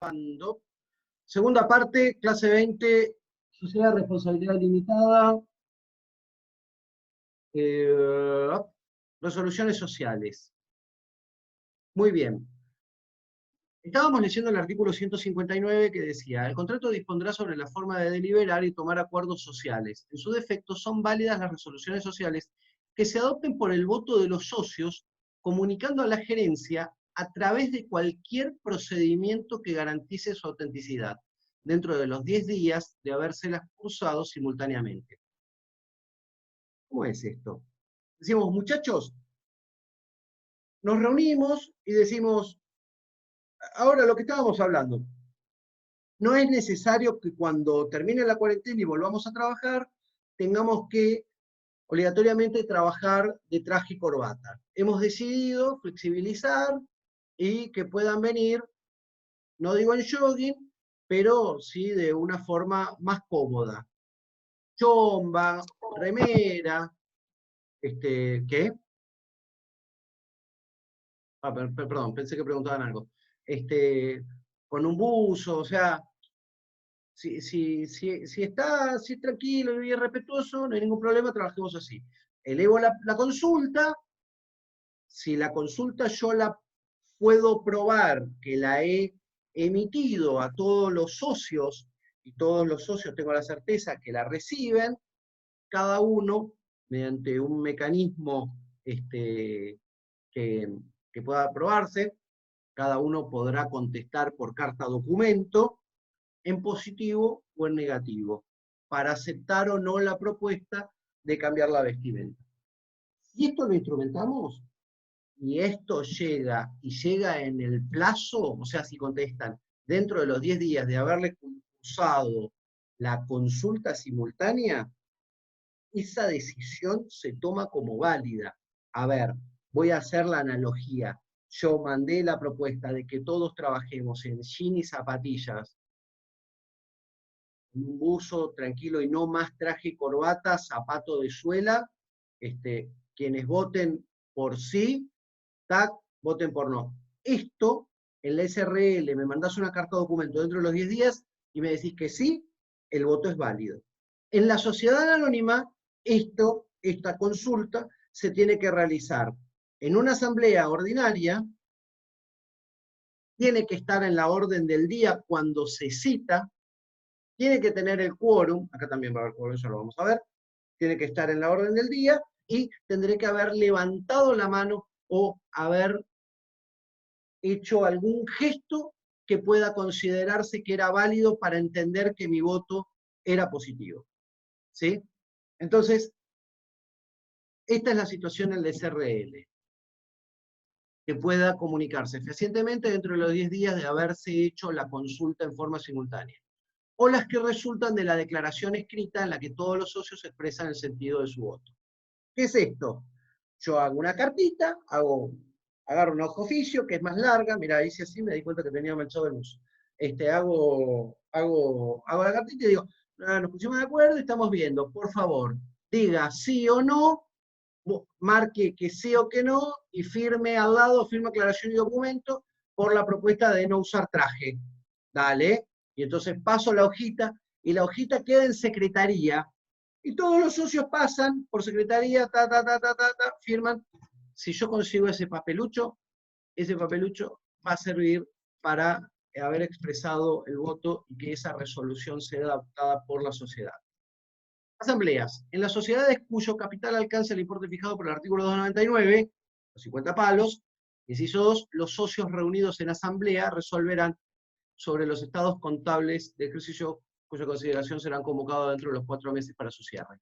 grabando. Segunda parte, clase 20, Sociedad de Responsabilidad Limitada, resoluciones sociales. Muy bien. Estábamos leyendo el artículo 159 que decía, el contrato dispondrá sobre la forma de deliberar y tomar acuerdos sociales. En su defecto, son válidas las resoluciones sociales que se adopten por el voto de los socios, comunicando a la gerencia a través de cualquier procedimiento que garantice su autenticidad, dentro de los 10 días de habérselas cursado simultáneamente. ¿Cómo es esto? Decimos, muchachos, nos reunimos y decimos, ahora lo que estábamos hablando, no es necesario que cuando termine la cuarentena y volvamos a trabajar, tengamos que obligatoriamente trabajar de traje y corbata. Hemos decidido flexibilizar y que puedan venir, no digo en jogging, pero sí de una forma más cómoda. Chomba, remera, ¿qué? Perdón, pensé que preguntaban algo. Con un buzo, o sea, si está tranquilo y respetuoso, no hay ningún problema, trabajemos así. Elevo la consulta, si la consulta yo la puedo probar que la he emitido a todos los socios, y todos los socios tengo la certeza que la reciben, cada uno, mediante un mecanismo que, que pueda aprobarse, cada uno podrá contestar por carta documento, en positivo o en negativo, para aceptar o no la propuesta de cambiar la vestimenta. Si esto lo instrumentamos y esto llega y llega en el plazo, o sea, si contestan dentro de los 10 días de haberle cursado la consulta simultánea, esa decisión se toma como válida. A ver, voy a hacer la analogía. Yo mandé la propuesta de que todos trabajemos en jean y zapatillas, un buzo tranquilo y no más traje y corbata, zapato de suela. Quienes voten por sí, tac, voten por no. Esto, en la SRL, me mandás una carta de documento dentro de los 10 días y me decís que sí, el voto es válido. En la sociedad anónima, esta consulta se tiene que realizar en una asamblea ordinaria, tiene que estar en la orden del día cuando se cita, tiene que tener el quórum, acá también va a haber quórum, eso lo vamos a ver, tiene que estar en la orden del día y tendré que haber levantado la mano o haber hecho algún gesto que pueda considerarse que era válido para entender que mi voto era positivo. ¿Sí? Entonces, esta es la situación en el SRL, que pueda comunicarse fehacientemente dentro de los 10 días de haberse hecho la consulta en forma simultánea, o las que resultan de la declaración escrita en la que todos los socios expresan el sentido de su voto. ¿Qué es esto? Yo hago una cartita, agarro una hoja oficio que es más larga, mira, hice así, me di cuenta que tenía manchado el uso. Hago la cartita y digo, nos pusimos de acuerdo y estamos viendo, por favor, diga sí o no, marque que sí o que no, y firme al lado, firma aclaración y documento, por la propuesta de no usar traje. Dale, y entonces paso la hojita, y la hojita queda en secretaría, y todos los socios pasan por secretaría, firman. Si yo consigo ese papelucho va a servir para haber expresado el voto y que esa resolución sea adoptada por la sociedad. Asambleas. En las sociedades cuyo capital alcance el importe fijado por el artículo 299, los 50 palos, inciso 2, los socios reunidos en asamblea resolverán sobre los estados contables de ejercicio cuya consideración serán convocados dentro de los 4 meses para su cierre.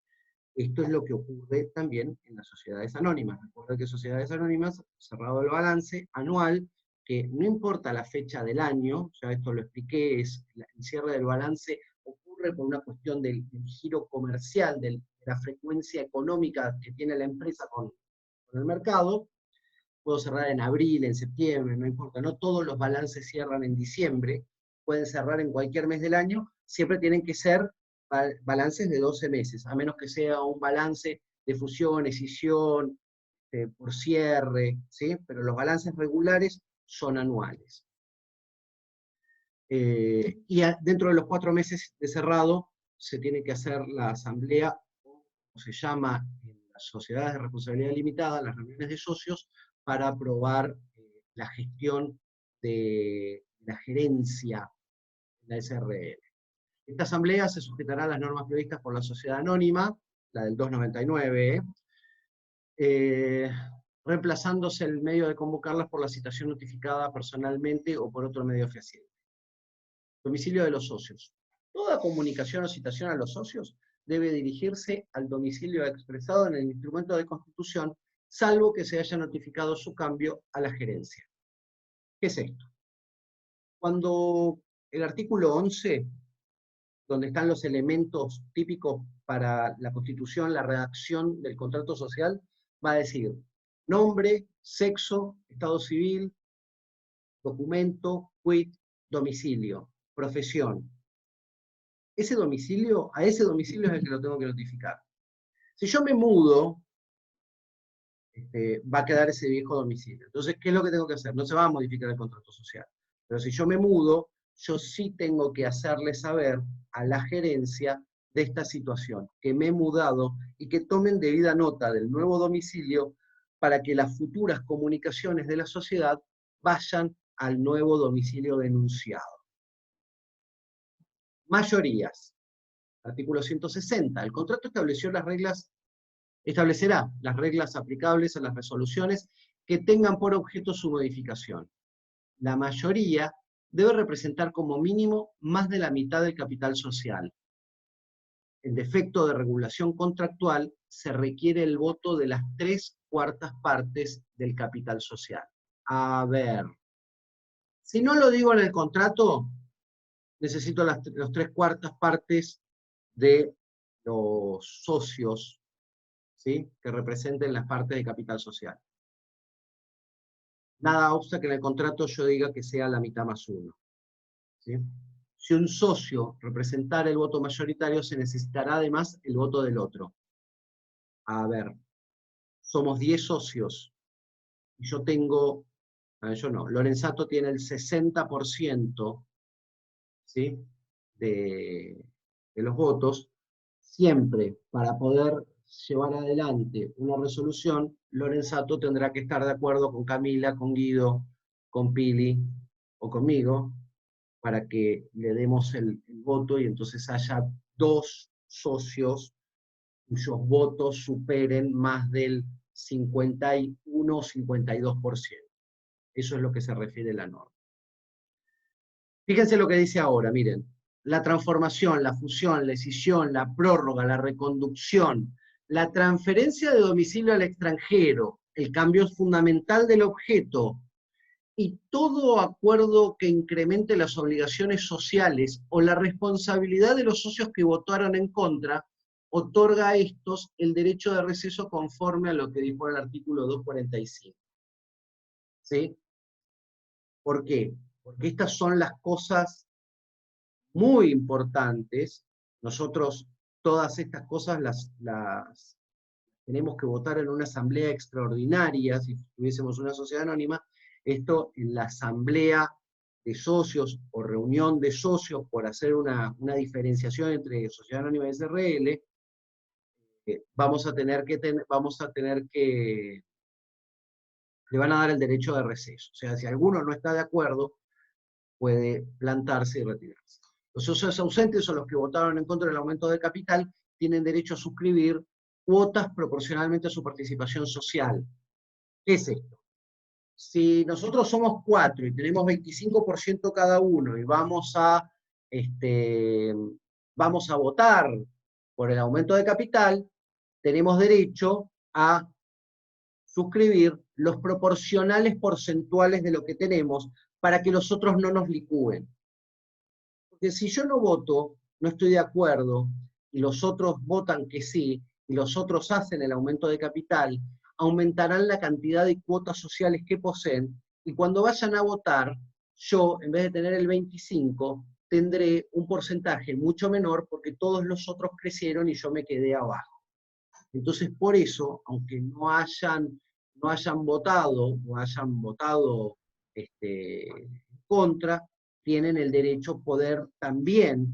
Esto es lo que ocurre también en las sociedades anónimas. Recuerda que sociedades anónimas, cerrado el balance anual, que no importa la fecha del año, ya esto lo expliqué, el cierre del balance ocurre por una cuestión del giro comercial, de la frecuencia económica que tiene la empresa con el mercado. Puedo cerrar en abril, en septiembre, no importa, no todos los balances cierran en diciembre, pueden cerrar en cualquier mes del año, siempre tienen que ser balances de 12 meses, a menos que sea un balance de fusión, escisión, por cierre, ¿sí? Pero los balances regulares son anuales. Dentro de los 4 meses de cerrado se tiene que hacer la asamblea, o se llama en las sociedades de responsabilidad limitada, las reuniones de socios, para aprobar la gestión de la gerencia de la SRL. Esta asamblea se sujetará a las normas previstas por la sociedad anónima, la del 299, reemplazándose el medio de convocarlas por la citación notificada personalmente o por otro medio fehaciente. Domicilio de los socios. Toda comunicación o citación a los socios debe dirigirse al domicilio expresado en el instrumento de constitución, salvo que se haya notificado su cambio a la gerencia. ¿Qué es esto? Cuando el artículo 11, donde están los elementos típicos para la constitución, la redacción del contrato social, va a decir nombre, sexo, estado civil, documento, quit, domicilio, profesión. A ese domicilio es el que lo tengo que notificar. Si yo me mudo, va a quedar ese viejo domicilio. Entonces, ¿qué es lo que tengo que hacer? No se va a modificar el contrato social. Pero si yo me mudo, yo sí tengo que hacerle saber a la gerencia de esta situación, que me he mudado, y que tomen debida nota del nuevo domicilio para que las futuras comunicaciones de la sociedad vayan al nuevo domicilio denunciado. Mayorías. Artículo 160. El contrato establecerá las reglas aplicables a las resoluciones que tengan por objeto su modificación. La mayoría debe representar como mínimo más de la mitad del capital social. En defecto de regulación contractual, se requiere el voto de las 3/4 partes del capital social. A ver, si no lo digo en el contrato, necesito las 3/4 partes de los socios, ¿sí?, que representen las partes de capital social. Nada obsta que en el contrato yo diga que sea la mitad más uno, ¿sí? Si un socio representara el voto mayoritario, se necesitará además el voto del otro. A ver, somos 10 socios, y yo tengo, yo no, Lorenzato tiene el 60%, ¿sí?, de los votos. Siempre, para poder llevar adelante una resolución, Lorenzato tendrá que estar de acuerdo con Camila, con Guido, con Pili o conmigo, para que le demos el voto y entonces haya 2 socios cuyos votos superen más del 51 o 52%. Eso es lo que se refiere a la norma. Fíjense lo que dice ahora, miren. La transformación, la fusión, la escisión, la prórroga, la reconducción, la transferencia de domicilio al extranjero, el cambio fundamental del objeto, y todo acuerdo que incremente las obligaciones sociales o la responsabilidad de los socios que votaron en contra, otorga a estos el derecho de receso conforme a lo que dijo el artículo 245. ¿Sí? ¿Por qué? Porque estas son las cosas muy importantes. Nosotros todas estas cosas las tenemos que votar en una asamblea extraordinaria, si tuviésemos una sociedad anónima. Esto en la asamblea de socios o reunión de socios, por hacer una diferenciación entre sociedad anónima y SRL, vamos a tener que, le van a dar el derecho de receso. O sea, si alguno no está de acuerdo, puede plantarse y retirarse. Los socios ausentes son los que votaron en contra del aumento de capital, tienen derecho a suscribir cuotas proporcionalmente a su participación social. ¿Qué es esto? Si nosotros somos 4 y tenemos 25% cada uno y vamos a votar por el aumento de capital, tenemos derecho a suscribir los proporcionales porcentuales de lo que tenemos para que los otros no nos licúen. Porque si yo no voto, no estoy de acuerdo, y los otros votan que sí, y los otros hacen el aumento de capital, aumentarán la cantidad de cuotas sociales que poseen, y cuando vayan a votar, yo, en vez de tener el 25, tendré un porcentaje mucho menor porque todos los otros crecieron y yo me quedé abajo. Entonces, por eso, aunque no hayan votado o hayan votado contra, tienen el derecho poder también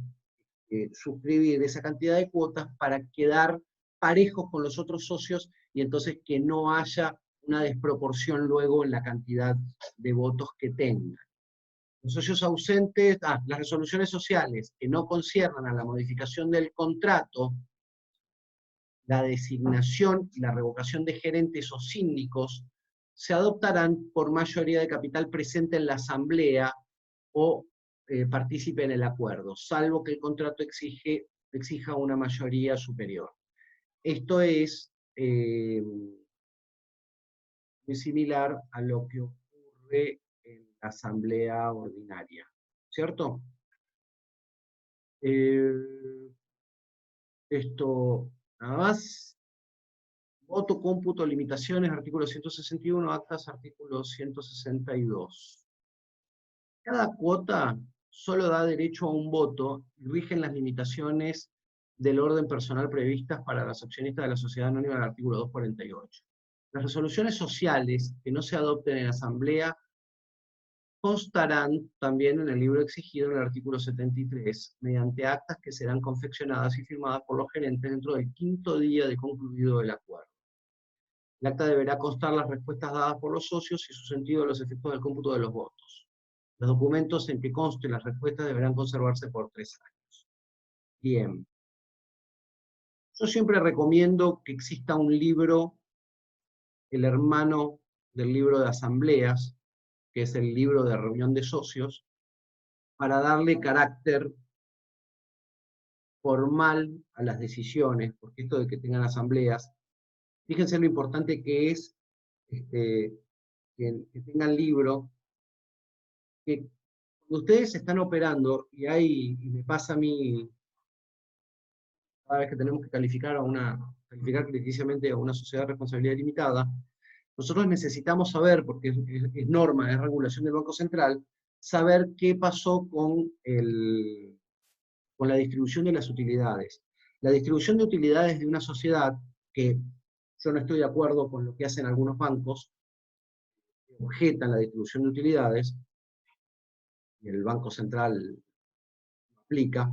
suscribir esa cantidad de cuotas para quedar parejos con los otros socios y entonces que no haya una desproporción luego en la cantidad de votos que tengan. Los socios ausentes, las resoluciones sociales que no conciernan a la modificación del contrato, la designación y la revocación de gerentes o síndicos se adoptarán por mayoría de capital presente en la asamblea o partícipe en el acuerdo, salvo que el contrato exija una mayoría superior. Esto es muy similar a lo que ocurre en la asamblea ordinaria, ¿cierto? Esto nada más. Voto, cómputo, limitaciones, artículo 161, actas, artículo 162. Cada cuota solo da derecho a un voto y rigen las limitaciones del orden personal previstas para los accionistas de la sociedad anónima del artículo 248. Las resoluciones sociales que no se adopten en asamblea constarán también en el libro exigido en el artículo 73, mediante actas que serán confeccionadas y firmadas por los gerentes dentro del 5º día de concluido el acuerdo. El acta deberá constar las respuestas dadas por los socios y su sentido de los efectos del cómputo de los votos. Los documentos en que consten las respuestas deberán conservarse por 3 años. Bien. Yo siempre recomiendo que exista un libro, el hermano del libro de asambleas, que es el libro de reunión de socios, para darle carácter formal a las decisiones, porque esto de que tengan asambleas, fíjense lo importante que es que tengan libro, que cuando ustedes están operando, y me pasa a mí, cada vez que tenemos que calificar crediticiamente a una sociedad de responsabilidad limitada, nosotros necesitamos saber, porque es norma, es regulación del Banco Central, saber qué pasó con la distribución de las utilidades. La distribución de utilidades de una sociedad, que yo no estoy de acuerdo con lo que hacen algunos bancos, que objetan la distribución de utilidades, y el Banco Central aplica,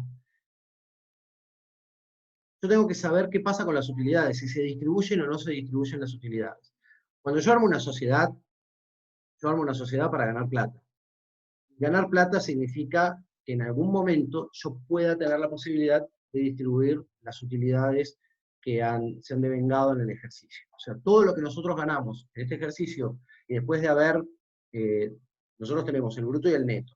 yo tengo que saber qué pasa con las utilidades, si se distribuyen o no se distribuyen las utilidades. Cuando yo armo una sociedad para ganar plata. Ganar plata significa que en algún momento yo pueda tener la posibilidad de distribuir las utilidades que se han devengado en el ejercicio. O sea, todo lo que nosotros ganamos en este ejercicio, y después de haber, nosotros tenemos el bruto y el neto,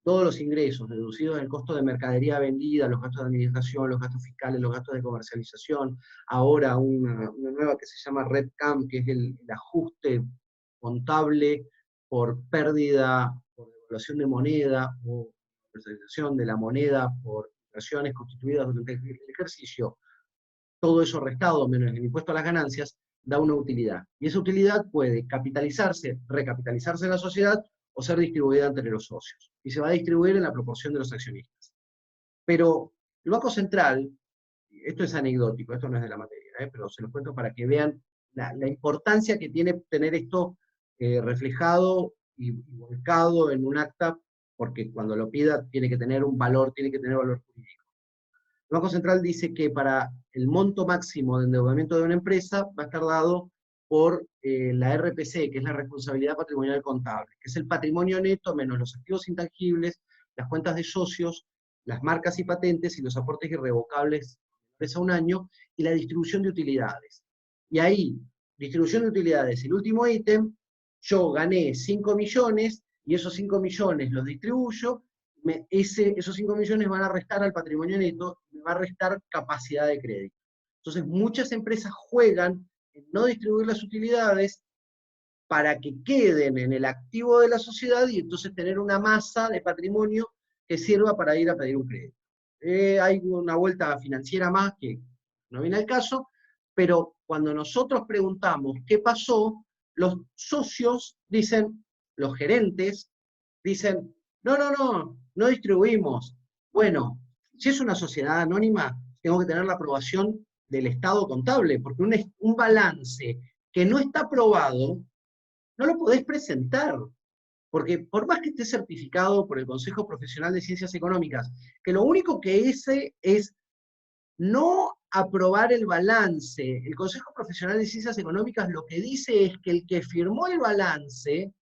todos los ingresos deducidos del costo de mercadería vendida, los gastos de administración, los gastos fiscales, los gastos de comercialización, ahora una nueva que se llama RedCam, que es el ajuste contable por pérdida, por devaluación de moneda, o comercialización de la moneda por inversiones constituidas durante el ejercicio, todo eso restado menos el impuesto a las ganancias, da una utilidad. Y esa utilidad puede capitalizarse, recapitalizarse en la sociedad, o ser distribuida entre los socios. Y se va a distribuir en la proporción de los accionistas. Pero el Banco Central, esto es anecdótico, esto no es de la materia, pero se los cuento para que vean la importancia que tiene tener esto reflejado y volcado en un acta, porque cuando lo pida tiene que tener un valor, tiene que tener valor jurídico. El Banco Central dice que para el monto máximo de endeudamiento de una empresa va a estar dado por la RPC, que es la responsabilidad patrimonial contable, que es el patrimonio neto menos los activos intangibles, las cuentas de socios, las marcas y patentes y los aportes irrevocables a un año, y la distribución de utilidades. Y ahí, distribución de utilidades, el último ítem, yo gané 5 millones, y esos 5 millones los distribuyo, esos 5 millones van a restar al patrimonio neto, me va a restar capacidad de crédito. Entonces, muchas empresas juegan en no distribuir las utilidades para que queden en el activo de la sociedad y entonces tener una masa de patrimonio que sirva para ir a pedir un crédito. Hay una vuelta financiera más que no viene al caso, pero cuando nosotros preguntamos qué pasó, los socios dicen, los gerentes dicen, no distribuimos. Bueno, si es una sociedad anónima, tengo que tener la aprobación del estado contable, porque un balance que no está aprobado, no lo podés presentar. Porque por más que esté certificado por el Consejo Profesional de Ciencias Económicas, que lo único que hice es no aprobar el balance, el Consejo Profesional de Ciencias Económicas lo que dice es que el que firmó el balance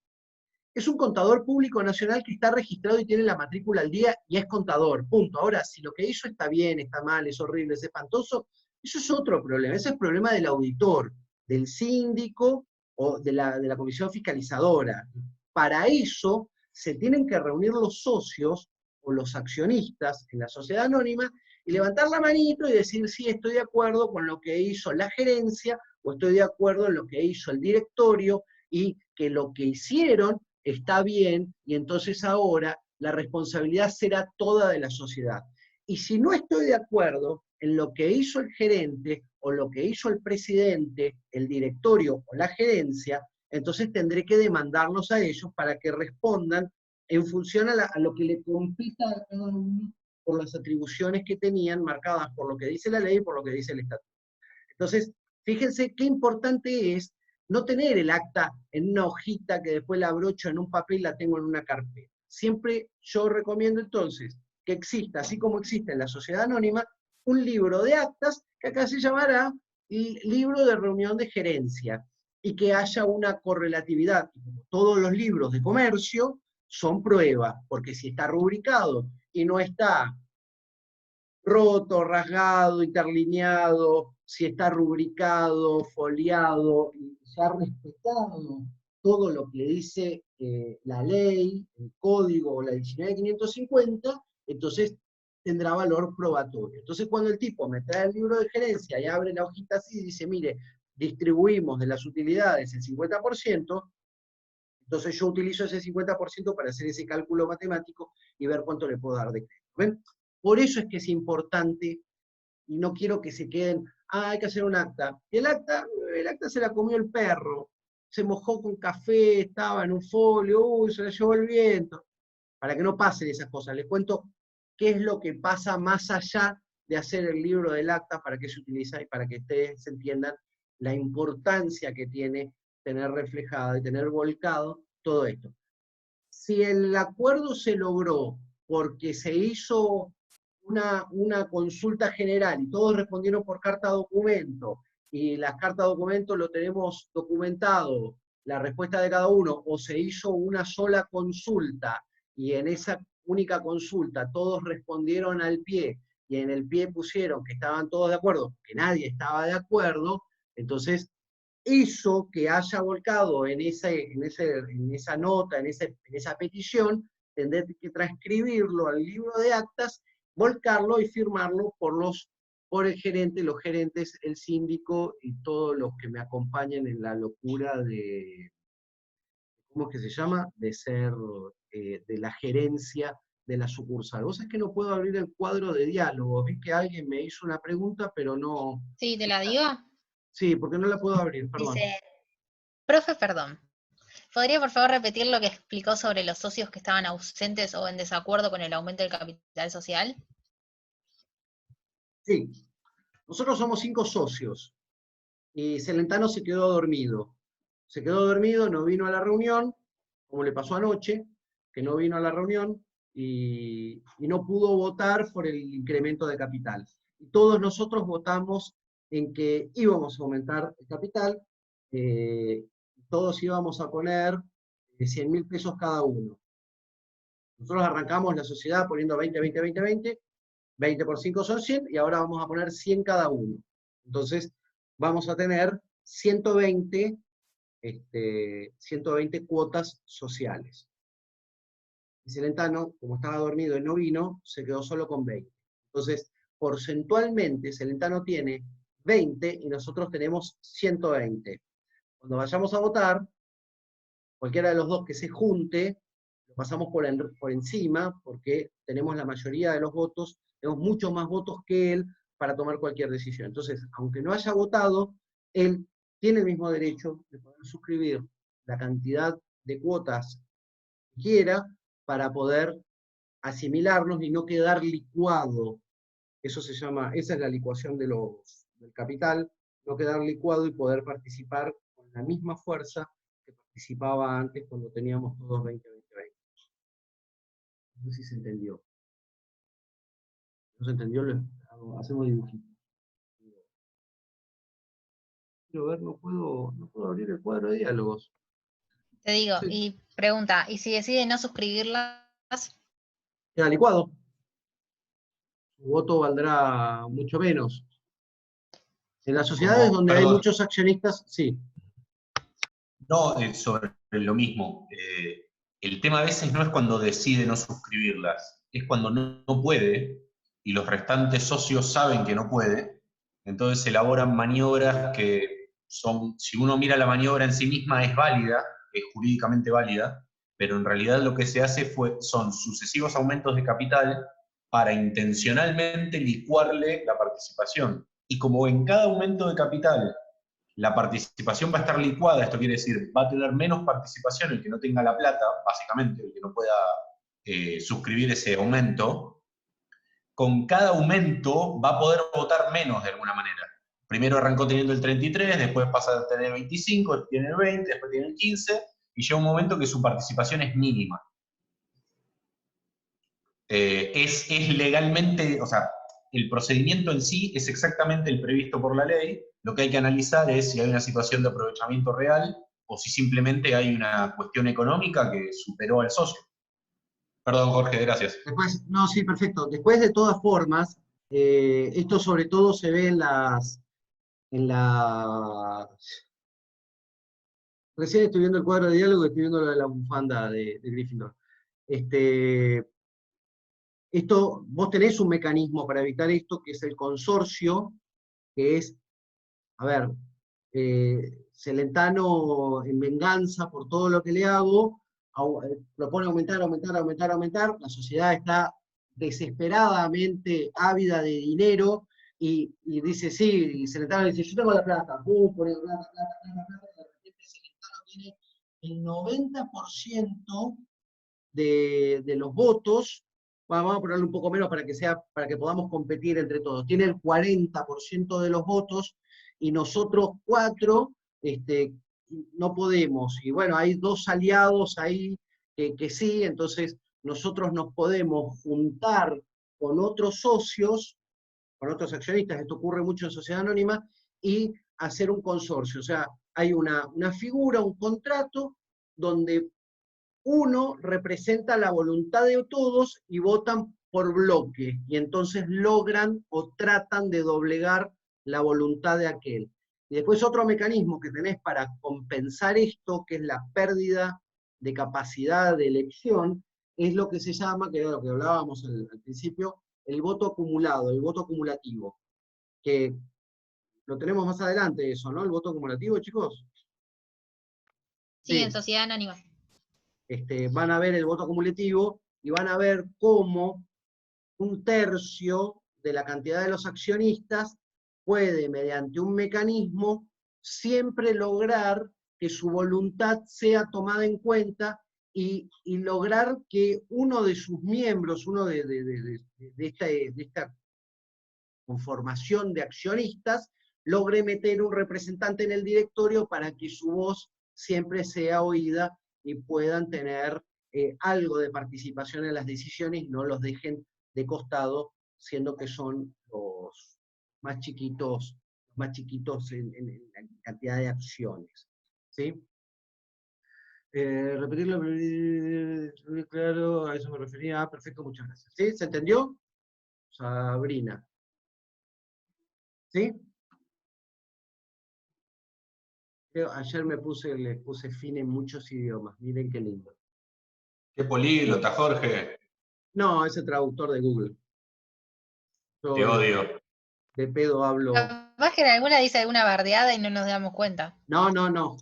es un contador público nacional que está registrado y tiene la matrícula al día y es contador, punto. Ahora, si lo que hizo está bien, está mal, es horrible, es espantoso, eso es otro problema, ese es el problema del auditor, del síndico o de la comisión fiscalizadora. Para eso se tienen que reunir los socios o los accionistas en la sociedad anónima y levantar la manito y decir, sí, estoy de acuerdo con lo que hizo la gerencia o estoy de acuerdo en lo que hizo el directorio y que lo que hicieron está bien y entonces ahora la responsabilidad será toda de la sociedad. Y si no estoy de acuerdo en lo que hizo el gerente o lo que hizo el presidente, el directorio o la gerencia, entonces tendré que demandarlos a ellos para que respondan en función a lo que le compita a cada uno por las atribuciones que tenían marcadas por lo que dice la ley y por lo que dice el estatuto. Entonces, fíjense qué importante es no tener el acta en una hojita que después la abrocho en un papel y la tengo en una carpeta. Siempre yo recomiendo entonces que exista, así como existe en la sociedad anónima, un libro de actas que acá se llamará libro de reunión de gerencia y que haya una correlatividad. Como todos los libros de comercio son pruebas, porque si está rubricado y no está roto, rasgado, interlineado, si está rubricado, foliado, y se ha respetado todo lo que dice la ley, el código o la 19.550, entonces tendrá valor probatorio. Entonces cuando el tipo me trae el libro de gerencia y abre la hojita así y dice, mire, distribuimos de las utilidades el 50%, entonces yo utilizo ese 50% para hacer ese cálculo matemático y ver cuánto le puedo dar de crédito. ¿Ven? Por eso es que es importante, y no quiero que se queden, hay que hacer un acta. Y el acta se la comió el perro, se mojó con café, estaba en un folio, uy, se la llevó el viento. Para que no pasen esas cosas, les cuento qué es lo que pasa más allá de hacer el libro del acta, para qué se utiliza y para que ustedes entiendan la importancia que tiene tener reflejado y tener volcado todo esto. Si el acuerdo se logró porque se hizo una consulta general y todos respondieron por carta documento, y las cartas documento lo tenemos documentado, la respuesta de cada uno, o se hizo una sola consulta, y en esa única consulta todos respondieron al pie, y en el pie pusieron que estaban todos de acuerdo, que nadie estaba de acuerdo, entonces eso que haya volcado en esa nota, en esa petición, tendré que transcribirlo al libro de actas, volcarlo y firmarlo por el gerente, los gerentes, el síndico y todos los que me acompañan en la locura de, ¿cómo es que se llama? De ser, de la gerencia de la sucursal. Vos sabés que no puedo abrir el cuadro de diálogo. Vi que alguien me hizo una pregunta, pero no. Sí, ¿te la digo? Sí, porque no la puedo abrir, perdón. Dice, profe, perdón. ¿Podría por favor repetir lo que explicó sobre los socios que estaban ausentes o en desacuerdo con el aumento del capital social? Sí, nosotros somos 5 socios y Celentano se quedó dormido. Se quedó dormido, no vino a la reunión, como le pasó anoche, que no vino a la reunión y no pudo votar por el incremento de capital. Y todos nosotros votamos en que íbamos a aumentar el capital, todos íbamos a poner 100.000 pesos cada uno. Nosotros arrancamos la sociedad poniendo 20, 20, 20, 20, 20 por 5 son 100, y ahora vamos a poner 100 cada uno. Entonces, vamos a tener 120 cuotas sociales. Y Celentano, como estaba dormido y no vino, se quedó solo con 20. Entonces, porcentualmente, Celentano tiene 20 y nosotros tenemos 120. Cuando vayamos a votar, cualquiera de los dos que se junte, lo pasamos por encima, porque tenemos la mayoría de los votos, tenemos muchos más votos que él para tomar cualquier decisión. Entonces, aunque no haya votado, él tiene el mismo derecho de poder suscribir la cantidad de cuotas que quiera para poder asimilarlos y no quedar licuado. Eso se llama, esa es la licuación del capital, no quedar licuado y poder participar con la misma fuerza que participaba antes cuando teníamos todos 20. No sé si se entendió. No se entendió, hacemos dibujitos. Quiero ver, no puedo abrir el cuadro de diálogos. Te digo, Sí, y pregunta, ¿y si decide no suscribirlas? queda licuado. Su voto valdrá mucho menos. En las sociedades Como, donde hay perdón, muchos accionistas, sí. no sobre lo mismo. El tema a veces no es cuando decide no suscribirlas, es cuando no puede y los restantes socios saben que no puede, entonces se elaboran maniobras que son, si uno mira la maniobra en sí misma es válida, es jurídicamente válida, pero en realidad lo que se hace son sucesivos aumentos de capital para intencionalmente licuarle la participación. Y como en cada aumento de capital la participación va a estar licuada, esto quiere decir, va a tener menos participación el que no tenga la plata, básicamente, el que no pueda suscribir ese aumento, con cada aumento va a poder votar menos de alguna manera. Primero arrancó teniendo el 33, después pasa a tener 25, después tiene el 20, después tiene el 15, y llega un momento que su participación es mínima. Es legalmente, o sea, el procedimiento en sí es exactamente el previsto por la ley. Lo que hay que analizar es si hay una situación de aprovechamiento real o si simplemente hay una cuestión económica que superó al socio. Perdón, Jorge, gracias. Después, no, sí, perfecto. Después, de todas formas, esto sobre todo se ve en las... Recién estoy viendo el cuadro de diálogo y estoy viendo lo de la bufanda de Gryffindor. Este, vos tenés un mecanismo para evitar esto, que es el consorcio, que es, a ver, Celentano en venganza por todo lo que le hago, propone aumentar, aumentar, aumentar, aumentar, la sociedad está desesperadamente ávida de dinero y dice, sí, y Celentano dice, yo tengo la plata, pone plata, plata, plata, plata, y de repente Celentano tiene el 90% de los votos. Bueno, vamos a ponerle un poco menos para que podamos competir entre todos. Tiene el 40% de los votos y nosotros 4 no podemos. Y bueno, hay 2 aliados ahí que sí, entonces nosotros nos podemos juntar con otros socios, con otros accionistas, esto ocurre mucho en sociedad anónima, y hacer un consorcio. O sea, hay una figura, un contrato, donde uno representa la voluntad de todos y votan por bloque, y entonces logran o tratan de doblegar la voluntad de aquel. Y después otro mecanismo que tenés para compensar esto, que es la pérdida de capacidad de elección, es lo que se llama, que era lo que hablábamos al principio, el voto acumulado, el voto acumulativo, que lo tenemos más adelante eso, ¿no? El voto acumulativo, chicos. Sí, en Sí. sociedad anónima. Van a ver el voto acumulativo y van a ver cómo 1/3 de la cantidad de los accionistas puede, mediante un mecanismo, siempre lograr que su voluntad sea tomada en cuenta y lograr que uno de sus miembros, uno de esta conformación de accionistas, logre meter un representante en el directorio para que su voz siempre sea oída y puedan tener algo de participación en las decisiones y no los dejen de costado, siendo que son los más chiquitos en cantidad de acciones. ¿Sí? Repetirlo, claro, a eso me refería. Ah, perfecto, muchas gracias. ¿Sí? ¿Se entendió? Sabrina. ¿Sí? Ayer les puse fin en muchos idiomas, miren qué lindo. Qué políglota, Jorge. No, ese traductor de Google. Te Yo odio. de pedo hablo. Capaz que en alguna dice alguna bardeada y no nos damos cuenta. No,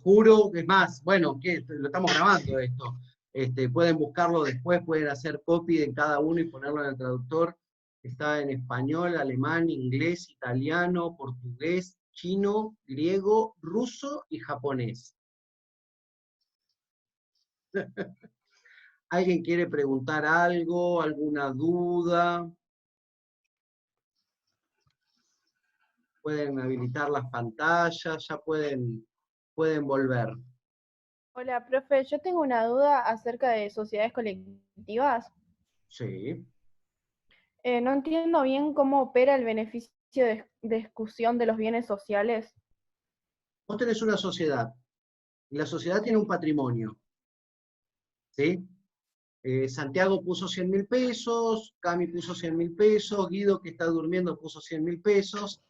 juro, es más, bueno, que lo estamos grabando esto. Pueden buscarlo después, pueden hacer copy de cada uno y ponerlo en el traductor. Está en español, alemán, inglés, italiano, portugués, chino, griego, ruso y japonés. ¿Alguien quiere preguntar algo? ¿Alguna duda? Pueden habilitar las pantallas, ya pueden volver. Hola, profe, yo tengo una duda acerca de sociedades colectivas. Sí. No entiendo bien cómo opera el beneficio de exclusión de los bienes sociales. Vos tenés una sociedad, y la sociedad tiene un patrimonio, ¿sí? Santiago puso 100.000 pesos, Cami puso 100.000 pesos, Guido que está durmiendo puso 100.000 pesos,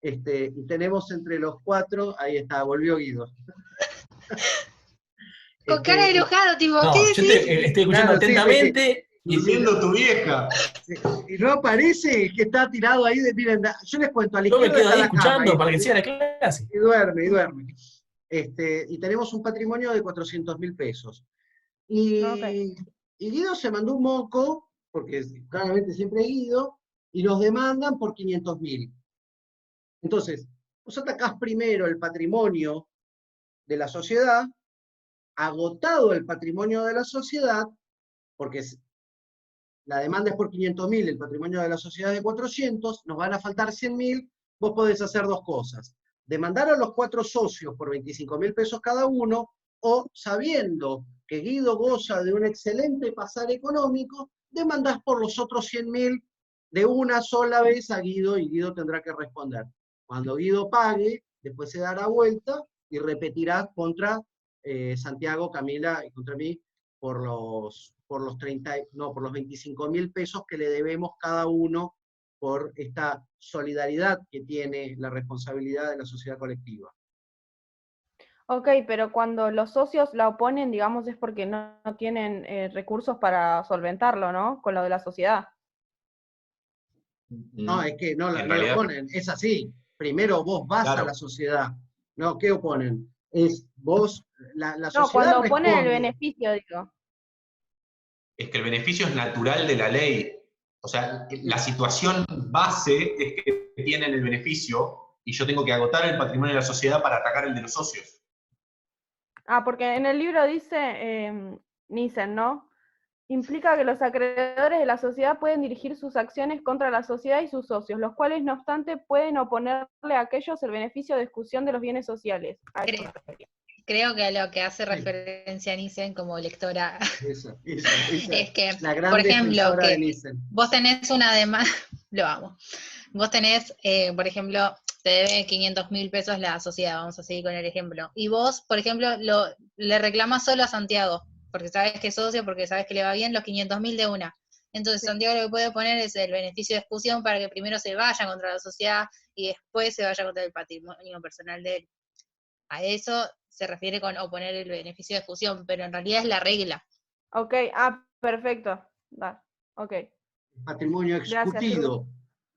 y tenemos entre los cuatro, ahí está, volvió Guido. Con cara de enojado, tipo, No, ¿qué yo decís? estoy escuchando Claro, sí, atentamente. Y Durmiendo tu vieja. y no aparece que está tirado ahí, miren, yo les cuento, a la yo me izquierda quedo está ahí la cama, escuchando para que siga la clase. y duerme, y duerme. Y tenemos un patrimonio de 400.000 pesos. Y Guido se mandó un moco, porque claramente siempre es Guido, y nos demandan por 500.000. Entonces, vos atacás primero el patrimonio de la sociedad, agotado el patrimonio de la sociedad, porque la demanda es por 500.000, el patrimonio de la sociedad es de 400, nos van a faltar 100.000, vos podés hacer dos cosas. Demandar a los 4 socios por 25.000 pesos cada uno, o sabiendo que Guido goza de un excelente pasar económico, demandás por los otros 100.000 de una sola vez a Guido, y Guido tendrá que responder. Cuando Guido pague, después se dará vuelta y repetirá contra Santiago, Camila y contra mí por los 25.000 pesos que le debemos cada uno por esta solidaridad que tiene la responsabilidad de la sociedad colectiva. Ok, pero cuando los socios la oponen, digamos, es porque no tienen recursos para solventarlo, ¿no? Con lo de la sociedad. No, es que no En lo realidad, oponen, es así. Primero vos vas claro. a la sociedad. No, ¿qué oponen? Es vos, la No, sociedad cuando oponen el responde. beneficio, digo. Es que el beneficio es natural de la ley. O sea, la situación base es que tienen el beneficio y yo tengo que agotar el patrimonio de la sociedad para atacar el de los socios. Ah, porque en el libro dice, Nissen, ¿no? Implica que los acreedores de la sociedad pueden dirigir sus acciones contra la sociedad y sus socios, los cuales, no obstante, pueden oponerle a aquellos el beneficio de exclusión de los bienes sociales. Creo que a lo que hace referencia Nissen como lectora Esa, es que, la gran por ejemplo, defensora de que Nissen. vos tenés una demanda, lo amo, vos tenés, por ejemplo, te debe 500.000 pesos la sociedad, vamos a seguir con el ejemplo, y vos, por ejemplo, le reclamás solo a Santiago, porque sabes que es socio, porque sabes que le va bien los 500.000 de una. Entonces Santiago lo que puede poner es el beneficio de exclusión para que primero se vaya contra la sociedad y después se vaya contra el patrimonio personal de él. A eso se refiere con oponer el beneficio de exclusión, pero en realidad es la regla. Ok, perfecto. Ok. Patrimonio Gracias. excutido.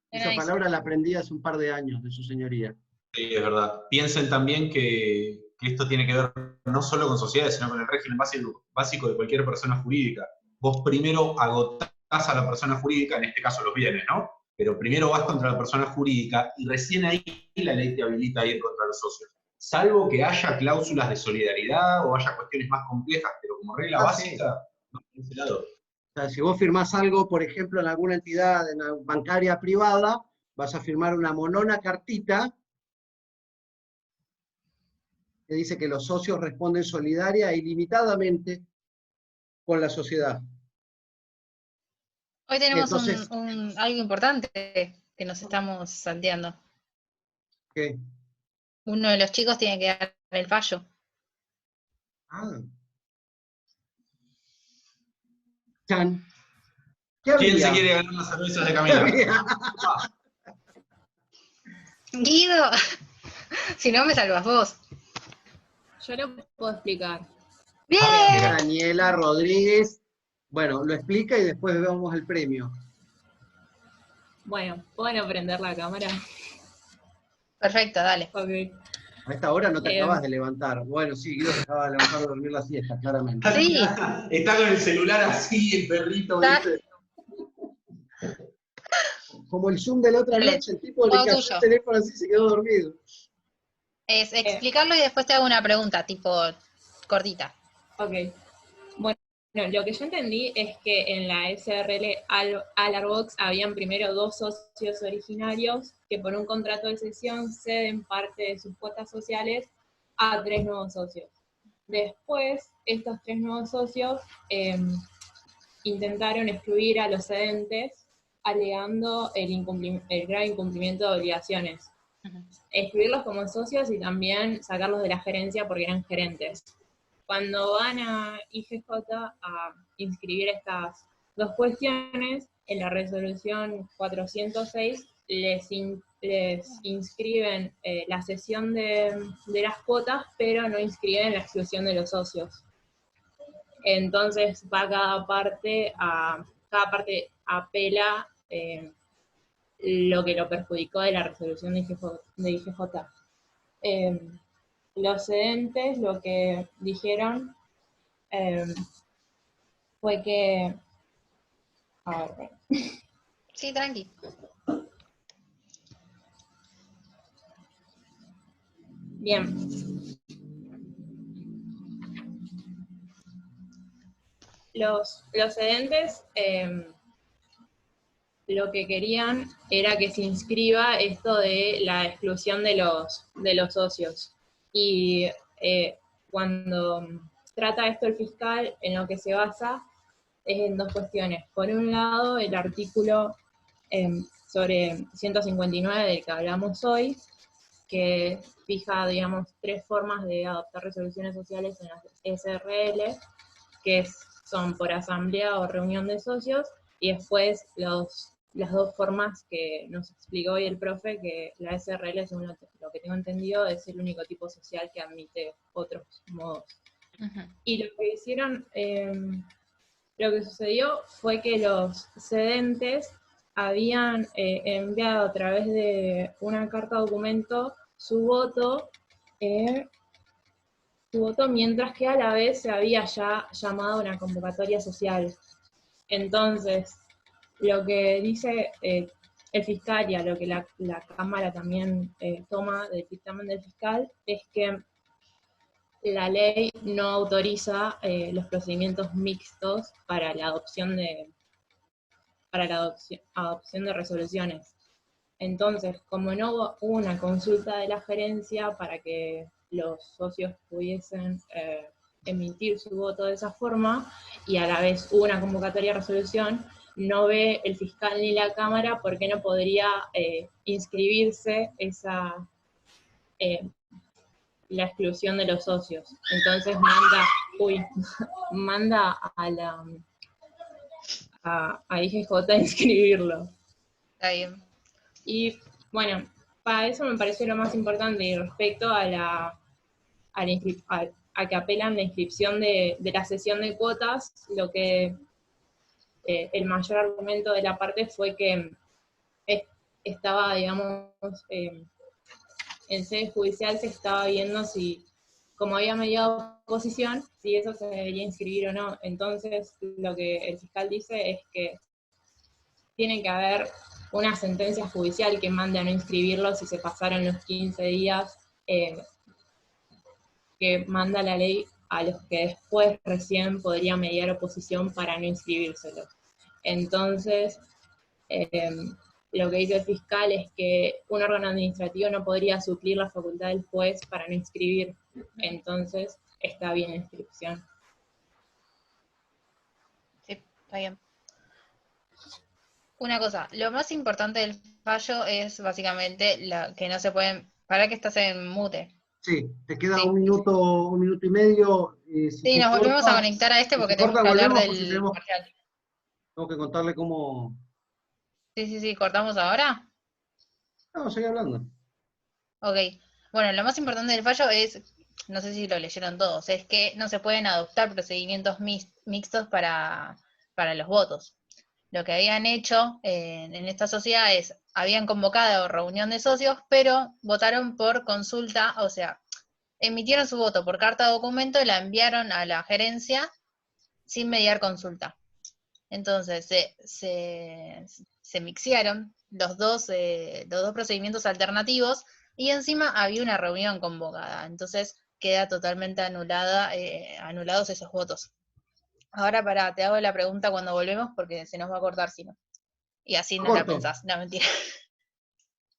Esa Nice. palabra la aprendí hace un par de años de su señoría. Sí, es verdad. Piensen también que esto tiene que ver no solo con sociedades, sino con el régimen básico de cualquier persona jurídica. Vos primero agotás a la persona jurídica, en este caso los bienes, ¿no? Pero primero vas contra la persona jurídica y recién ahí la ley te habilita a ir contra los socios. Salvo que haya cláusulas de solidaridad o haya cuestiones más complejas, pero como regla básica, no por ese lado. O sea, si vos firmás algo, por ejemplo, en alguna entidad bancaria privada, vas a firmar una monona cartita que dice que los socios responden solidaria e ilimitadamente con la sociedad. Hoy tenemos entonces, algo importante que nos estamos salteando. ¿qué? Uno de los chicos tiene que dar el fallo. Ah. Chan. ¿Quién se quiere ganar las cervezas de Camila? Guido, si no me salvas vos. Yo lo puedo explicar. ¡Bien! Daniela Rodríguez, bueno, lo explica y después vemos el premio. Bueno, ¿pueden prender la cámara? Perfecto, dale. Ok. A esta hora no te acabas de levantar. Bueno, sí, Guido se acaba de levantar de dormir la siesta, claramente. Sí. Está con el celular así, el perrito, ¿viste? Como el Zoom de la otra Dale, noche, el tipo le todo cayó tuyo. el teléfono así y se quedó dormido. Es explicarlo y después te hago una pregunta, tipo cortita. Ok. Bueno, lo que yo entendí es que en la SRL Alarbox habían primero 2 socios originarios que por un contrato de cesión ceden parte de sus cuotas sociales a 3 nuevos socios. Después, estos 3 nuevos socios intentaron excluir a los cedentes alegando el grave incumplimiento de obligaciones. Excluirlos como socios y también sacarlos de la gerencia porque eran gerentes. Cuando van a IGJ a inscribir estas dos cuestiones, en la resolución 406 les inscriben la cesión de las cuotas, pero no inscriben la exclusión de los socios. Entonces va cada parte apela lo que lo perjudicó de la resolución de IGJ. Los cedentes lo que dijeron fue que... A ver, Sí, tranqui. bien. Los cedentes lo que querían era que se inscriba esto de la exclusión de los socios. Y cuando trata esto el fiscal, en lo que se basa es en dos cuestiones. Por un lado, el artículo sobre 159 del que hablamos hoy, que fija, digamos, 3 formas de adoptar resoluciones sociales en las SRL, que son por asamblea o reunión de socios, y después las dos formas que nos explicó hoy el profe, que la SRL, según lo que tengo entendido, es el único tipo social que admite otros modos. Y lo que hicieron, lo que sucedió fue que los cedentes habían enviado a través de una carta documento su voto, mientras que a la vez se había ya llamado una convocatoria social. Entonces, lo que dice el fiscal y a lo que la Cámara también toma del dictamen del fiscal es que la ley no autoriza los procedimientos mixtos para la adopción de resoluciones. Entonces, como no hubo una consulta de la gerencia para que los socios pudiesen emitir su voto de esa forma, y a la vez hubo una convocatoria de resolución, no ve el fiscal ni la Cámara por qué no podría inscribirse la exclusión de los socios. Entonces manda a IGJ a inscribirlo. Está bien. Y bueno, para eso me pareció lo más importante, y respecto a que apelan la inscripción de la cesión de cuotas, lo que el mayor argumento de la parte fue que estaba, digamos, en sede judicial se estaba viendo si, como había mediado oposición, si eso se debería inscribir o no. Entonces, lo que el fiscal dice es que tiene que haber una sentencia judicial que mande a no inscribirlo si se pasaron los 15 días que manda la ley a los que después recién podría mediar oposición para no inscribírselo. Entonces, lo que dice el fiscal es que un órgano administrativo no podría suplir la facultad del juez para no inscribir. Entonces, está bien la inscripción. Sí, está bien. Una cosa, lo más importante del fallo es básicamente que no se pueden... ¿Para que estás en mute? Sí, te queda Sí. un minuto y medio. Si Sí, se nos volvemos corta- a conectar a este si porque se tenemos corta, que hablar volvemos porque del parcial. tengo que contarle cómo... Sí, ¿cortamos ahora? No, seguí hablando. Ok. Bueno, lo más importante del fallo es, no sé si lo leyeron todos, es que no se pueden adoptar procedimientos mixtos para los votos. Lo que habían hecho en esta sociedad es, habían convocado reunión de socios, pero votaron por consulta, o sea, emitieron su voto por carta documento y la enviaron a la gerencia sin mediar consulta. Entonces se mixearon los dos procedimientos alternativos y encima había una reunión convocada. Entonces queda totalmente anulados esos votos. Ahora te hago la pregunta cuando volvemos porque se nos va a cortar si no. Y así no la Corto. pensás. No, mentira.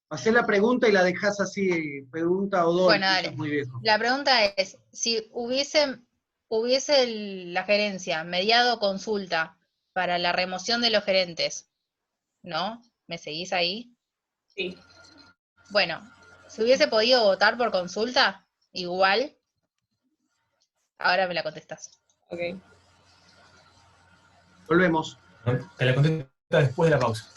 Hacé la pregunta y la dejás así, pregunta o dos. Bueno, eso dale. es muy viejo. La pregunta es, si hubiese la gerencia mediado consulta para la remoción de los gerentes, ¿no? ¿Me seguís ahí? Sí. Bueno, si hubiese podido votar por consulta, igual, ahora me la contestás. Ok. Volvemos. Te la contesto después de la pausa.